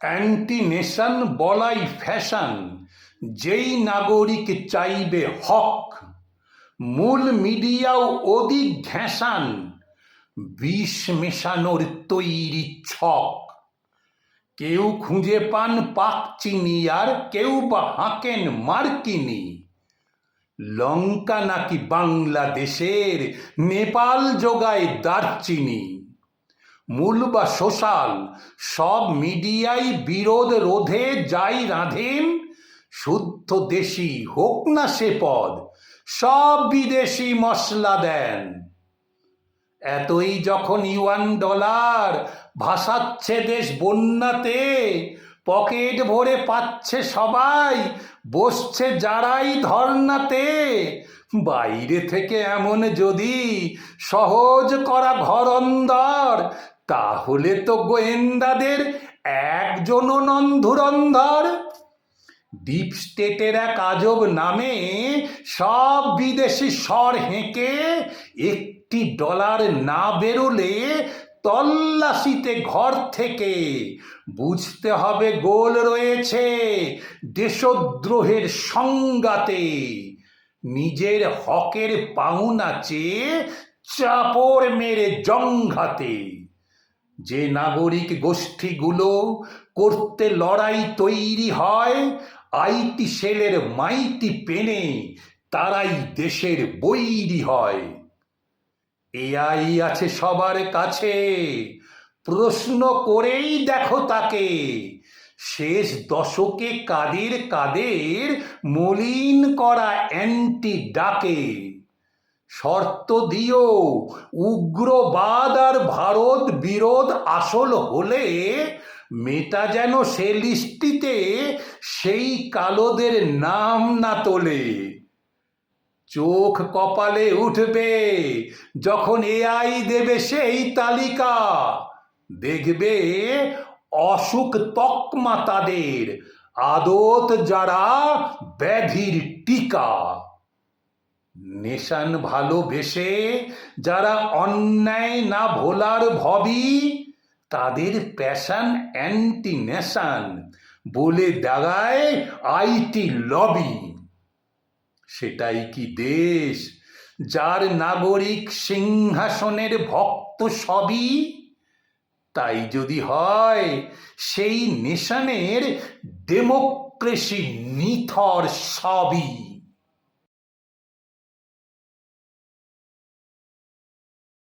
Anti nation বলাই fashion. যেই নাগরিক চাইবে হক, মূল মিডিয়াও অধিক ঘেঁষান, বিষ মেশানোর তৈরি ছক। কেউ খুঁজে পান পাক চিনি, আর কেউ বা হাঁকেন মার্কিনি। লঙ্কা নাকি বাংলাদেশের, নেপাল যোগায় দারচিনি। মূল বা সোশ্যাল সব মিডিয়াই বিরোধ রোধে যাই রাঁধেন। শুদ্ধ দেশি হোক না সে পদ, সব বিদেশি মশলা দেন। এতই যখন $1 ভাসাচ্ছে দেশ বন্যাতে, পকেট ভরে পাচ্ছে সবাই, বসছে যারাই ধর্নাতে। বাইরে থেকে এমন যদি সহজ করা ঘরন্দর, তাহলে তো গোয়েন্দাদের একজনও নন ধুরন্ধর। ডিপ স্টেটের এক আজব নামে সব বিদেশি স্বর হেঁকে, $1 না বেরোলে তল্লাশিতে ঘর থেকে। বুঝতে হবে গোল রয়েছে দেশদ্রোহের সংঘাতে। নিজের হকের পাওনা চেয়ে চাপড় মেরে জংঘাতে। যে নাগরিক গোষ্ঠীগুলো করতে লড়াই তৈরি হয় আইটি সেলের মাইটি পেনে, তারাই দেশের বৈরী হয়। এআই আছে সবার কাছে, প্রশ্ন করেই দেখো তাকে। শেষ দশকে কাদের মলিন করা অ্যান্টি ডাকে। শর্ত দিও উগ্রবাদ আর ভারত বিরোধ আসল হলে, মেটা যেন সে লিস্টিতে সেই কালোদের নাম না তোলে। চোখ কপালে উঠবে যখন এআই দেবে সেই তালিকা। দেখবে অসুখ তকমা তাদের, আদত যারা ব্যাধির টিকা। নেশান ভালোবেসে যারা অন্যায় না ভোলার ভবি, তাদের প্যাশন অ্যান্টি নেশন বলে দাগায় আইটি লবি। সেটাই কি দেশ যার নাগরিক সিংহাসনের ভক্ত সবই? তাই যদি হয় সেই নেশনের ডেমোক্রেসি নিথর সবই।